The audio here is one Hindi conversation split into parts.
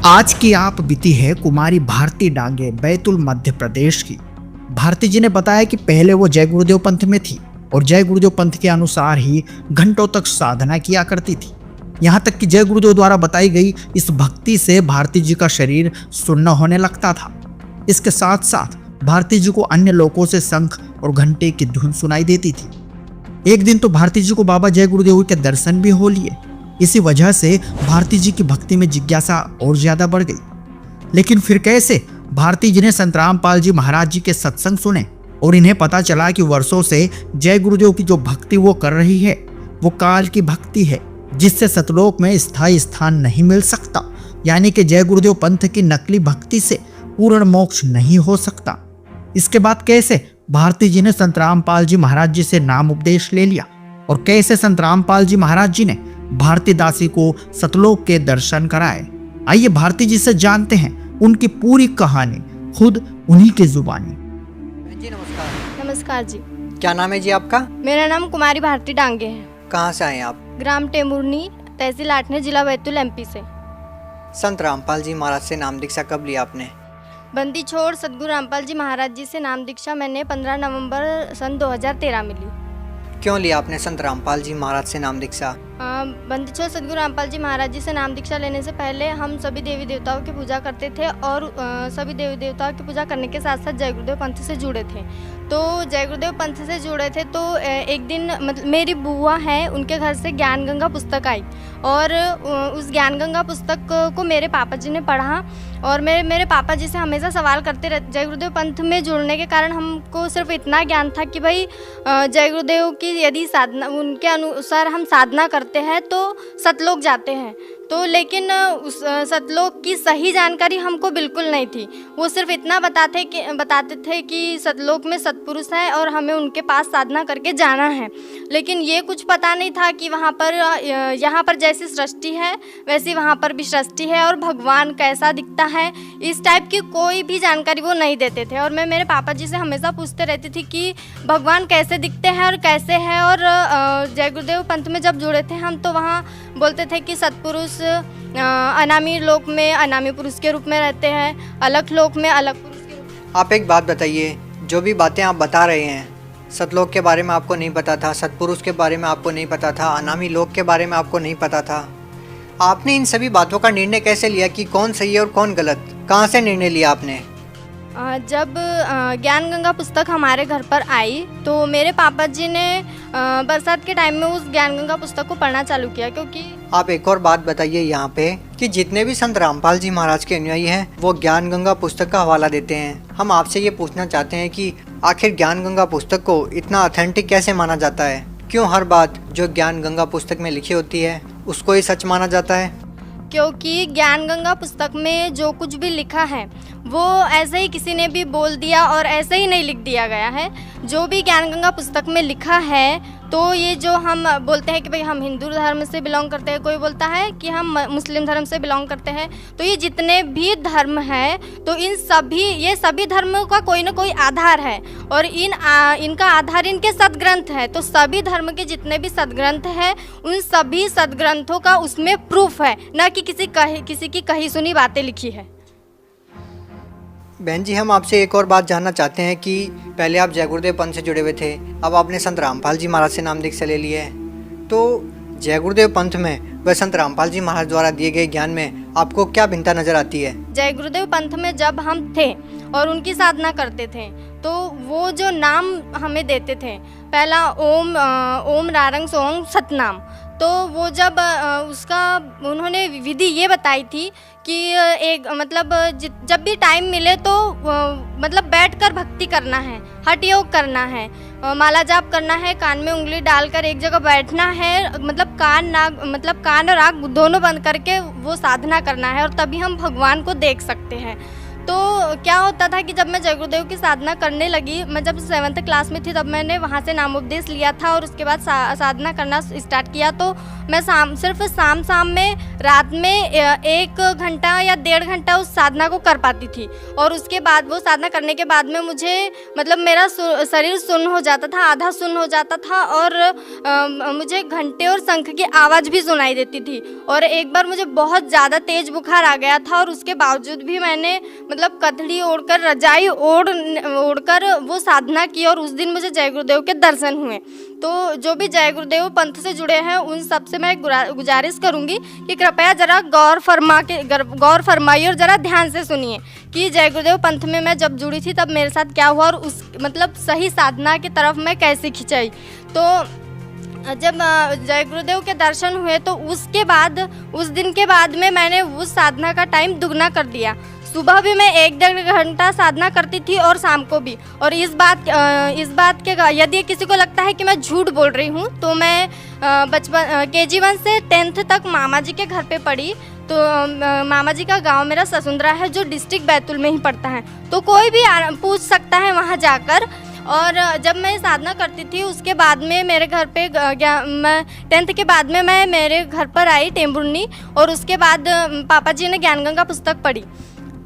आज की आप बीती है कुमारी भारती डांगे बैतुल मध्य प्रदेश की। भारती जी ने बताया कि पहले वो जय गुरुदेव पंथ में थी और जय गुरुदेव पंथ के अनुसार ही घंटों तक साधना किया करती थी। यहाँ तक कि जय गुरुदेव द्वारा बताई गई इस भक्ति से भारती जी का शरीर सुन्न होने लगता था। इसके साथ साथ भारती जी को अन्य लोगों से शंख और घंटे की धुन सुनाई देती थी। एक दिन तो भारती जी को बाबा जय गुरुदेव के दर्शन भी हो लिए। इसी वजह से भारती जी की भक्ति में जिज्ञासा और ज्यादा बढ़ गई। लेकिन फिर कैसे भारती जी ने संत रामपाल जी महाराज जी के सत्संग सुने और इन्हें पता चला कि वर्षों से जय गुरुदेव की जो भक्ति वो कर रही है वो काल की भक्ति है, जिससे सतलोक में स्थायी स्थान नहीं मिल सकता। यानी कि जय गुरुदेव पंथ की नकली भक्ति से पूर्ण मोक्ष नहीं हो सकता। इसके बाद कैसे भारती जी ने संत रामपाल जी महाराज जी से नाम उपदेश ले लिया और कैसे संत रामपाल जी महाराज जी ने भारती दासी को सतलोक के दर्शन कराए। आइए भारती जी से जानते हैं उनकी पूरी कहानी खुद उन्हीं की जुबानी। जी नमस्कार। नमस्कार जी। क्या नाम है जी आपका? मेरा नाम कुमारी भारती डांगे है। कहाँ से आए आप? ग्राम टेमुरनी, तहसील आठने, जिला बैतूल, एमपी से। संत रामपाल जी महाराज से नाम दीक्षा कब लिया आपने? बंदी छोड़ सदगुरु रामपाल जी महाराज जी से नाम दीक्षा मैंने 15 नवंबर सन 2013 में ली। क्यों लिया आपने संत रामपाल जी महाराज से नाम दीक्षा? बंदी छोड़ सदगुरु रामपाल जी महाराज जी से नाम दीक्षा लेने से पहले हम सभी देवी देवताओं की पूजा करते थे और सभी देवी देवताओं की पूजा करने के साथ साथ जय गुरुदेव पंथ से जुड़े थे। तो जय गुरुदेव पंथ से जुड़े थे तो एक दिन मतलब मेरी बुआ है, उनके घर से ज्ञान गंगा पुस्तक आई और उस ज्ञान गंगा पुस्तक को मेरे पापा जी ने पढ़ा और मेरे पापा जी से हमेशा सवाल करते रहते। जय गुरुदेव पंथ में जुड़ने के कारण हमको सिर्फ इतना ज्ञान था कि भाई जय गुरुदेव की यदि साधना उनके अनुसार हम साधना करते हैं तो सतलोक जाते हैं। तो लेकिन उस सतलोक की सही जानकारी हमको बिल्कुल नहीं थी। वो सिर्फ इतना बताते थे कि सतलोक में सतपुरुष हैं और हमें उनके पास साधना करके जाना है। लेकिन ये कुछ पता नहीं था कि यहाँ पर जैसी सृष्टि है वैसी वहाँ पर भी सृष्टि है और भगवान कैसा दिखता है, इस टाइप की कोई भी जानकारी वो नहीं देते थे। और मैं मेरे पापा जी से हमेशा पूछते रहती थी कि भगवान कैसे दिखते हैं और कैसे है। और जय गुरुदेव पंथ में जब जुड़े थे हम तो वहाँ बोलते थे कि सतपुरुष अनामी लोक में अनामी पुरुष के रूप में रहते हैं, अलग लोक में अलग पुरुष के रूप में। आप एक बात बताइए, जो भी बातें आप बता रहे हैं सतलोक के बारे में आपको नहीं पता था, सतपुरुष के बारे में आपको नहीं पता था, अनामी लोक के बारे में आपको नहीं पता था, आपने इन सभी बातों का निर्णय कैसे लिया कि कौन सही है और कौन गलत? कहाँ से निर्णय लिया आपने? जब ज्ञान गंगा पुस्तक हमारे घर पर आई तो मेरे पापा जी ने बरसात के टाइम में उस ज्ञान गंगा पुस्तक को पढ़ना चालू किया। क्योंकि आप एक और बात बताइए यहाँ पे कि जितने भी संत रामपाल जी महाराज के अनुयायी हैं वो ज्ञान गंगा पुस्तक का हवाला देते हैं। हम आपसे ये पूछना चाहते हैं कि आखिर ज्ञान गंगा पुस्तक को इतना ऑथेंटिक कैसे माना जाता है? क्यों हर बात जो ज्ञान गंगा पुस्तक में लिखी होती है उसको ही सच माना जाता है? क्योंकि ज्ञान गंगा पुस्तक में जो कुछ भी लिखा है वो ऐसे ही किसी ने भी बोल दिया और ऐसे ही नहीं लिख दिया गया है। जो भी ज्ञान गंगा पुस्तक में लिखा है तो ये जो हम बोलते हैं कि भाई हम हिंदू धर्म से बिलोंग करते हैं, कोई बोलता है कि हम मुस्लिम धर्म से बिलोंग करते हैं, तो ये जितने भी धर्म है तो ये सभी धर्मों का कोई ना कोई आधार है और इनका आधार इनके सदग्रंथ है। तो सभी धर्म के जितने भी सदग्रंथ हैं उन सभी सदग्रंथों का उसमें प्रूफ है, ना कि किसी की कही सुनी बातें लिखी है। बहन जी, हम आपसे एक और बात जानना चाहते हैं कि पहले आप जय गुरुदेव पंथ से जुड़े हुए थे, अब आपने संत रामपाल जी महाराज से नाम दीक्षा ले लिया है, तो जय गुरुदेव पंथ में व संत रामपाल जी महाराज द्वारा दिए गए ज्ञान में आपको क्या भिन्नता नजर आती है? जय गुरुदेव पंथ में जब हम थे और उनकी साधना करते थे तो वो जो नाम हमें देते थे, पहला ओम रारंग सोंग सतनाम, तो वो जब उसका उन्होंने विधि ये बताई थी कि एक मतलब जब भी टाइम मिले तो मतलब बैठकर भक्ति करना है, हठ योग करना है, माला जाप करना है, कान में उंगली डालकर एक जगह बैठना है, मतलब कान और आँख दोनों बंद करके वो साधना करना है और तभी हम भगवान को देख सकते हैं। तो क्या होता था कि जब मैं जय गुरुदेव की साधना करने लगी, मैं जब 7th क्लास में थी तब मैंने वहाँ से नामोपदेश लिया था और उसके बाद साधना करना स्टार्ट किया। तो मैं सिर्फ शाम में रात में 1 घंटा या 1.5 घंटा उस साधना को कर पाती थी और उसके बाद वो साधना करने के बाद में मुझे मतलब मेरा शरीर सुन्न हो जाता था, आधा सुन्न हो जाता था और मुझे घंटे और शंख की आवाज़ भी सुनाई देती थी। और एक बार मुझे बहुत ज़्यादा तेज़ बुखार आ गया था और उसके बावजूद भी मैंने मतलब कथड़ी ओढ़कर, रजाई ओढ़कर वो साधना की और उस दिन मुझे जय गुरुदेव के दर्शन हुए। तो जो भी जय गुरुदेव पंथ से जुड़े हैं उन सब से मैं गुजारिश करूंगी कि कृपया ज़रा गौर फरमाइए और ज़रा ध्यान से सुनिए कि जय गुरुदेव पंथ में मैं जब जुड़ी थी तब मेरे साथ क्या हुआ और उस मतलब सही साधना की तरफ मैं कैसे खिंचाई। तो जब जय गुरुदेव के दर्शन हुए तो उसके बाद उस दिन के बाद में मैंने उस साधना का टाइम दुगना कर दिया। सुबह भी मैं 1-1.5 घंटा साधना करती थी और शाम को भी। और इस बात के यदि किसी को लगता है कि मैं झूठ बोल रही हूँ तो मैं बचपन KG 1 से 10th तक मामा जी के घर पे पढ़ी। तो मामा जी का गांव मेरा ससुंदरा है जो डिस्ट्रिक्ट बैतूल में ही पड़ता है, तो कोई भी पूछ सकता है वहाँ जाकर। और जब मैं साधना करती थी उसके बाद में मेरे घर पे मैं 10th के बाद में मैं मेरे घर पर आई टेम्बुर्नी और उसके बाद पापा जी ने ज्ञान गंगा पुस्तक पढ़ी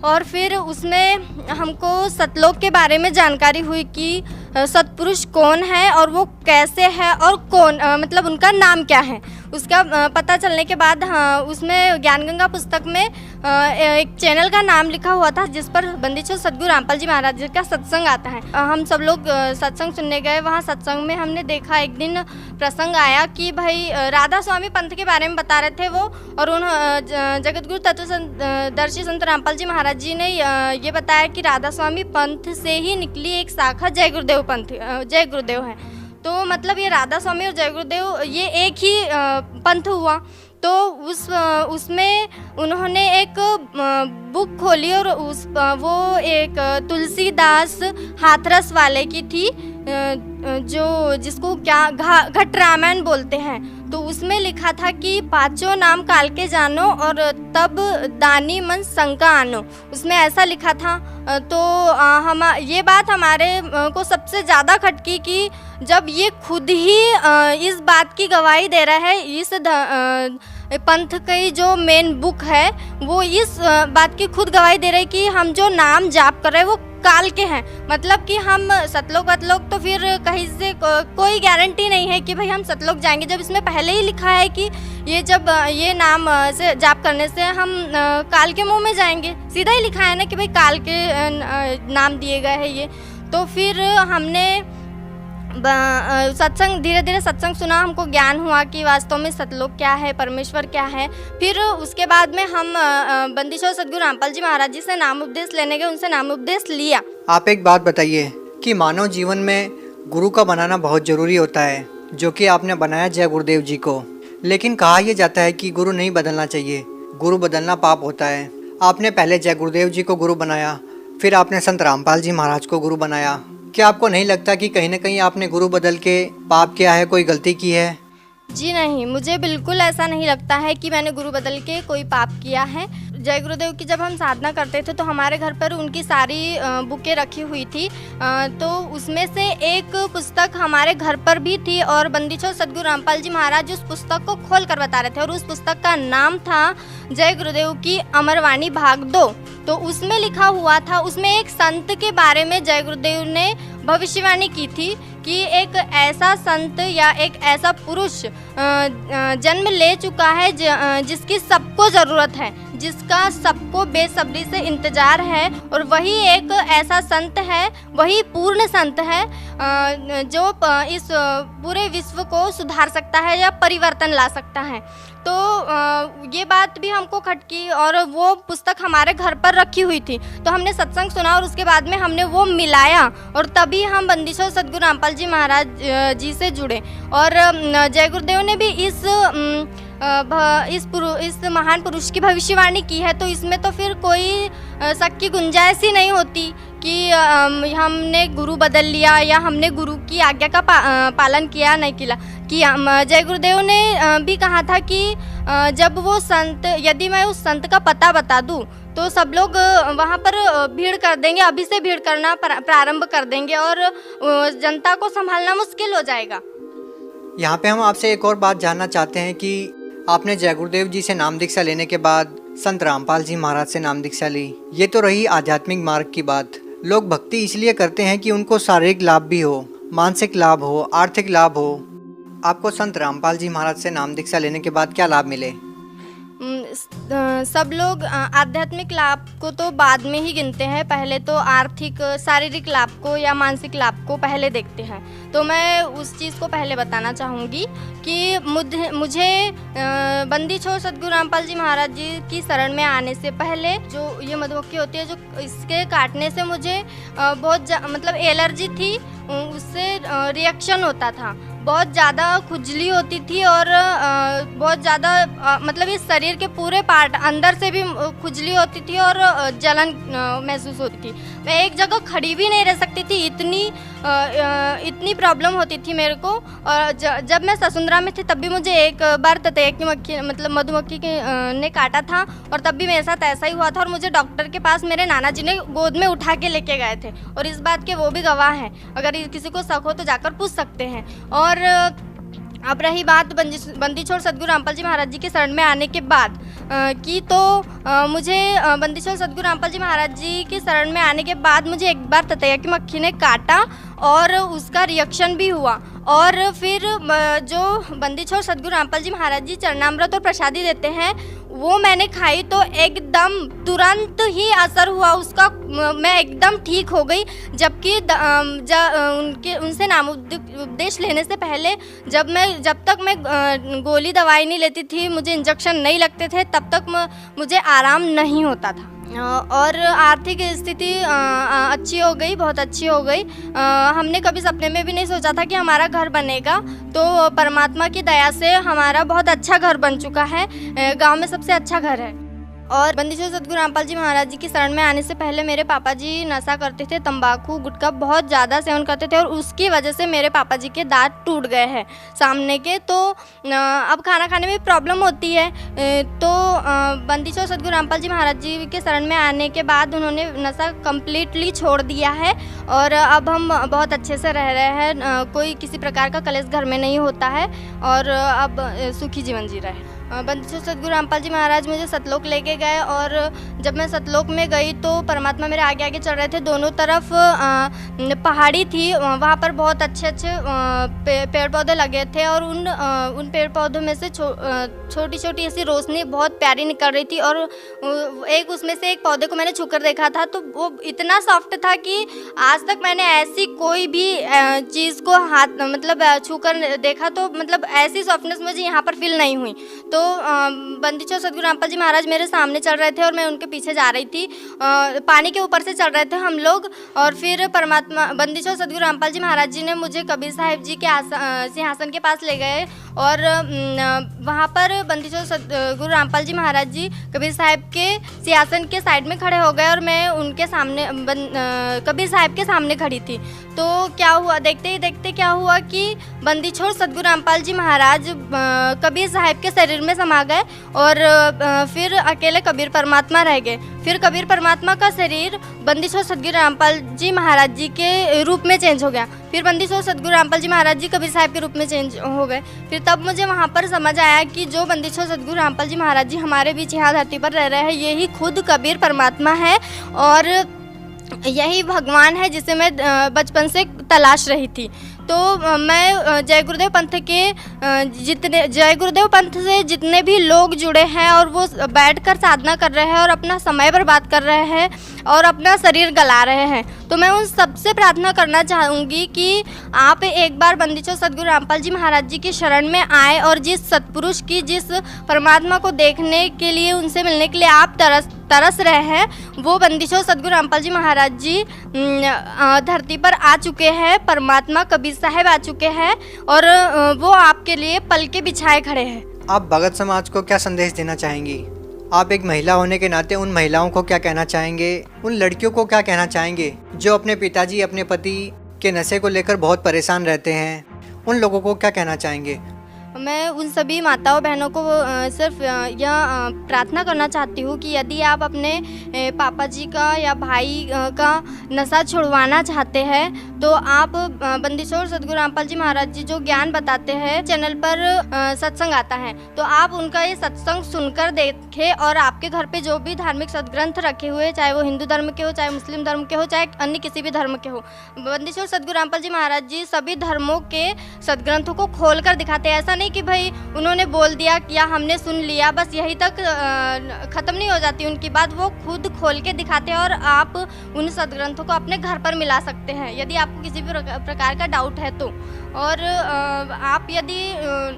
और फिर उसमें हमको सतलोक के बारे में जानकारी हुई कि सतपुरुष कौन है और वो कैसे है और कौन मतलब उनका नाम क्या है। उसका पता चलने के बाद उसमें ज्ञान गंगा पुस्तक में एक चैनल का नाम लिखा हुआ था जिस पर बंदीछोर सद्गुरु रामपाल जी महाराज जी का सत्संग आता है। हम सब लोग सत्संग सुनने गए। वहाँ सत्संग में हमने देखा एक दिन प्रसंग आया कि भाई राधा स्वामी पंथ के बारे में बता रहे थे वो, और उन जगतगुरु तत्वदर्शी संत रामपाल जी महाराज जी ने ये बताया कि राधा स्वामी पंथ से ही निकली एक शाखा जय गुरुदेव पंथ, जय गुरुदेव है। तो मतलब ये राधा स्वामी और जय गुरुदेव ये एक ही पंथ हुआ। तो उसमें उन्होंने एक बुक खोली और वो एक तुलसीदास हाथरस वाले की थी जिसको क्या घट रामायण बोलते हैं। तो उसमें लिखा था कि पांचों नाम काल के जानो और तब दानी मन शंका आनो, उसमें ऐसा लिखा था। तो हम ये बात हमारे को सबसे ज़्यादा खटकी कि जब ये खुद ही इस बात की गवाही दे रहा है, इस पंथ की जो मेन बुक है वो इस बात की खुद गवाही दे रही है कि हम जो नाम जाप कर रहे हैं वो काल के हैं। मतलब कि हम सतलोक वतलोक तो फिर कहीं से कोई गारंटी नहीं है कि भाई हम सतलोक जाएंगे, जब इसमें पहले ही लिखा है कि ये जब ये नाम से जाप करने से हम काल के मुंह में जाएंगे। सीधा ही लिखा है ना कि भाई काल के नाम दिए गए हैं ये। तो फिर हमने सत्संग धीरे धीरे सत्संग सुना, हमको ज्ञान हुआ कि वास्तव में सतलोक क्या है, परमेश्वर क्या है। फिर उसके बाद में हम बंदीछोर सद्गुरु रामपाल जी महाराज जी से नाम उपदेश लेने गए, उनसे नाम उपदेश लिया। आप एक बात बताइए कि मानव जीवन में गुरु का बनाना बहुत ज़रूरी होता है, जो कि आपने बनाया जय गुरुदेव जी को। लेकिन कहा यह जाता है कि गुरु नहीं बदलना चाहिए, गुरु बदलना पाप होता है। आपने पहले जय गुरुदेव जी को गुरु बनाया, फिर आपने संत रामपाल जी महाराज को गुरु बनाया। क्या आपको नहीं लगता कि कहीं ना कहीं आपने गुरु बदल के पाप किया है, कोई गलती की है? जी नहीं, मुझे बिल्कुल ऐसा नहीं लगता है कि मैंने गुरु बदल के कोई पाप किया है। जय गुरुदेव की जब हम साधना करते थे तो हमारे घर पर उनकी सारी बुकें रखी हुई थी। तो उसमें से एक पुस्तक हमारे घर पर भी थी और बंदीछोर सद्गुरु रामपाल जी महाराज उस पुस्तक को खोल कर बता रहे थे और उस पुस्तक का नाम था जय गुरुदेव की अमरवाणी भाग 2। तो उसमें लिखा हुआ था, उसमें एक संत के बारे में जय गुरुदेव ने भविष्यवाणी की थी कि एक ऐसा संत या एक ऐसा पुरुष जन्म ले चुका है जिसकी सबको ज़रूरत है, जिसका सबको बेसब्री से इंतज़ार है, और वही एक ऐसा संत है, वही पूर्ण संत है जो इस पूरे विश्व को सुधार सकता है या परिवर्तन ला सकता है। तो ये बात भी हमको खटकी और वो पुस्तक हमारे घर पर रखी हुई थी। तो हमने सत्संग सुना और उसके बाद में हमने वो मिलाया और तभी हम बंदीछोर सद्गुरु रामपाल जी महाराज जी से जुड़े। और जय गुरुदेव ने भी इस महान पुरुष की भविष्यवाणी की है, तो इसमें तो फिर कोई शक की गुंजाइश ही नहीं होती कि हमने गुरु बदल लिया या हमने गुरु की आज्ञा का पालन किया नहीं किया। जय गुरुदेव ने भी कहा था कि जब वो संत, यदि मैं उस संत का पता बता दूं तो सब लोग वहाँ पर भीड़ कर देंगे, अभी से भीड़ करना प्रारंभ कर देंगे और जनता को संभालना मुश्किल हो जाएगा। यहाँ पे हम आपसे एक और बात जानना चाहते हैं कि आपने जय गुरुदेव जी से नाम दीक्षा लेने के बाद संत रामपाल जी महाराज से नाम दीक्षा ली। ये तो रही आध्यात्मिक मार्ग की बात। लोग भक्ति इसलिए करते हैं कि उनको शारीरिक लाभ भी हो, मानसिक लाभ हो, आर्थिक लाभ हो। आपको संत रामपाल जी महाराज से नाम दीक्षा लेने के बाद क्या लाभ मिले? सब लोग आध्यात्मिक लाभ को तो बाद में ही गिनते हैं, पहले तो आर्थिक शारीरिक लाभ को या मानसिक लाभ को पहले देखते हैं। तो मैं उस चीज़ को पहले बताना चाहूँगी कि मुझे बंदी छोड़ सद्गुरु रामपाल जी महाराज जी की शरण में आने से पहले जो ये मधुमक्खी होती है, जो इसके काटने से मुझे बहुत मतलब एलर्जी थी, उससे रिएक्शन होता था, बहुत ज़्यादा खुजली होती थी और बहुत ज़्यादा मतलब इस शरीर के पूरे पार्ट अंदर से भी खुजली होती थी और जलन महसूस होती थी। मैं एक जगह खड़ी भी नहीं रह सकती थी, इतनी प्रॉब्लम होती थी मेरे को। और जब मैं ससुंदरा में थी तब भी मुझे एक बार ततैया की मक्खी मतलब मधुमक्खी ने काटा था और तब भी मेरे साथ ऐसा ही हुआ था और मुझे डॉक्टर के पास मेरे नाना जी ने गोद में उठा के लेके गए थे और इस बात के वो भी गवाह हैं। अगर किसी को शक हो तो जाकर पूछ सकते हैं। और अब रही बात बंदी छोड़ सद्गुरु रामपाल जी महाराज जी के शरण में आने के बाद की, तो मुझे बंदी छोड़ सद्गुरु रामपाल जी महाराज जी के शरण में आने के बाद मुझे एक बार ततैया की मक्खी ने काटा और उसका रिएक्शन भी हुआ। और फिर जो बंदी छोड़ सद्गुरु रामपाल जी महाराज जी चरणामृत और प्रसादी देते हैं वो मैंने खाई तो एकदम तुरंत ही असर हुआ उसका, मैं एकदम ठीक हो गई। जबकि उनसे नाम उपदेश लेने से पहले जब तक मैं गोली दवाई नहीं लेती थी, मुझे इंजेक्शन नहीं लगते थे, तब तक मुझे आराम नहीं होता था। और आर्थिक स्थिति अच्छी हो गई, बहुत अच्छी हो गई। हमने कभी सपने में भी नहीं सोचा था कि हमारा घर बनेगा, तो परमात्मा की दया से हमारा बहुत अच्छा घर बन चुका है, गांव में सबसे अच्छा घर है। और बंदी छोड़ सद्गुरु रामपाल जी महाराज जी की शरण में आने से पहले मेरे पापा जी नशा करते थे, तंबाकू गुटखा बहुत ज़्यादा सेवन करते थे और उसकी वजह से मेरे पापा जी के दांत टूट गए हैं सामने के। तो अब खाना खाने में प्रॉब्लम होती है। तो बंदी छोड़ सद्गुरु रामपाल जी महाराज जी के शरण में आने के बाद उन्होंने नशा कम्प्लीटली छोड़ दिया है और अब हम बहुत अच्छे से रह रहे हैं, कोई किसी प्रकार का कलेश घर में नहीं होता है और अब सुखी जीवन जी रहे हैं। बंदी छोड़ सद्गुरु रामपाल जी महाराज मुझे सतलोक लेके गए और जब मैं सतलोक में गई तो परमात्मा मेरे आगे आगे चल रहे थे। दोनों तरफ पहाड़ी थी, वहाँ पर बहुत अच्छे पेड़ पौधे लगे थे और उन पेड़ पौधों में से छोटी छोटी ऐसी रोशनी बहुत प्यारी निकल रही थी। और उसमें से एक पौधे को मैंने छूकर देखा था तो वो इतना सॉफ्ट था कि आज तक मैंने ऐसी कोई भी चीज़ को हाथ मतलब छूकर देखा तो मतलब ऐसी सॉफ्टनेस मुझे यहाँ पर फील नहीं हुई। तो बंदी छोड़ सद्गुरु रामपाल जी महाराज मेरे सामने चल रहे थे और मैं उनके पीछे जा रही थी। पानी के ऊपर से चल रहे थे हम लोग और फिर बंदी छोड़ सद्गुरु रामपाल जी महाराज जी ने मुझे कबीर साहिब जी के सिंहासन के पास ले गए और वहाँ पर बंदी छोड़ सद्गुरु रामपाल जी महाराज जी कबीर साहिब के सिंहासन के साइड में खड़े हो गए और मैं उनके सामने कबीर साहिब के सामने खड़ी थी। तो क्या हुआ, देखते ही देखते क्या हुआ कि बंदी छोड़ सद्गुरु रामपाल जी महाराज कबीर साहिब के शरीर में समा गए और फिर अकेले कबीर परमात्मा रह गए। फिर कबीर परमात्मा का शरीर बंदी छोड़ सद्गुरु रामपाल जी महाराज जी के रूप में चेंज हो गया। फिर बंदी छोड़ सद्गुरु रामपाल जी महाराज जी कबीर साहिब के रूप में चेंज हो गए। फिर तब मुझे वहाँ पर समझ आया कि जो बंदी छोड़ सद्गुरु रामपाल जी महाराज जी हमारे बीच यहाँ धरती पर रह रहे हैं, यही खुद कबीर परमात्मा है और यही भगवान है जिसे मैं बचपन से तलाश रही थी। तो मैं जय गुरुदेव पंथ से जितने भी लोग जुड़े हैं और वो बैठकर साधना कर रहे हैं और अपना समय बर्बाद कर रहे हैं और अपना शरीर गला रहे हैं, तो मैं उन सबसे प्रार्थना करना चाहूँगी कि आप एक बार बंदी छोड़ सद्गुरु रामपाल जी महाराज जी की शरण में आए और जिस सतपुरुष की, जिस परमात्मा को देखने के लिए, उनसे मिलने के लिए आप तरस रहे हैं, वो बंदी छोड़ सद्गुरु रामपाल जी महाराज जी धरती पर आ चुके हैं। परमात्मा कबीर साहब आ चुके हैं और वो आपके लिए पल के बिछाए खड़े हैं। आप भगत समाज को क्या संदेश देना चाहेंगी? आप एक महिला होने के नाते उन महिलाओं को क्या कहना चाहेंगे, उन लड़कियों को क्या कहना चाहेंगे जो अपने पिताजी अपने पति के नशे को लेकर बहुत परेशान रहते हैं, उन लोगों को क्या कहना चाहेंगे? मैं उन सभी माताओं बहनों को सिर्फ यह प्रार्थना करना चाहती हूँ कि यदि आप अपने पापा जी का या भाई का नशा छुड़वाना चाहते हैं तो आप बंदीछोड़ सद्गुरु रामपाल जी महाराज जी जो ज्ञान बताते हैं चैनल पर सत्संग आता है, तो आप उनका ये सत्संग सुनकर देखें और आपके घर पे जो भी धार्मिक सदग्रंथ रखे हुए, चाहे वो हिंदू धर्म के हो, चाहे मुस्लिम धर्म के हो, चाहे अन्य किसी भी धर्म के हो, बंदीछोड़ सद्गुरु रामपाल जी महाराज जी सभी धर्मों के सदग्रंथों को खोल कर दिखाते हैं। ऐसा नहीं कि भाई उन्होंने बोल दिया या हमने सुन लिया बस यही तक ख़त्म नहीं हो जाती उनकी बात, वो खुद खोल के दिखाते हैं और आप उन सदग्रंथों को अपने घर पर मिला सकते हैं यदि आपको किसी भी प्रकार का डाउट है तो। और आप यदि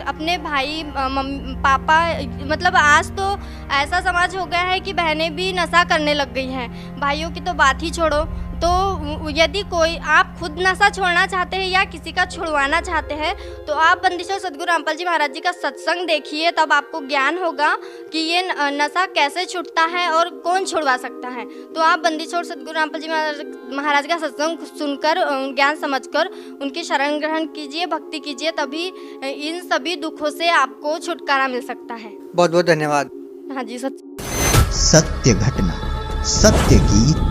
अपने भाई पापा, मतलब आज तो ऐसा समाज हो गया है कि बहनें भी नशा करने लग गई हैं, भाइयों की तो बात ही छोड़ो। तो यदि कोई आप खुद नशा छोड़ना चाहते हैं या किसी का छुड़वाना चाहते हैं तो आप बंदीछोड़ सद्गुरु रामपाल जी महाराज जी का सत्संग देखिए, तब आपको ज्ञान होगा कि ये नशा कैसे छूटता है और कौन छुड़वा सकता है। तो आप बंदीछोड़ सद्गुरु रामपाल जी महाराज का सत्संग सुनकर ज्ञान समझकर उनकी शरण ग्रहण कीजिए, भक्ति कीजिए, तभी इन सभी दुखों से आपको छुटकारा मिल सकता है। बहुत बहुत धन्यवाद। हाँ जी, सत्य घटना, सत्य गीत,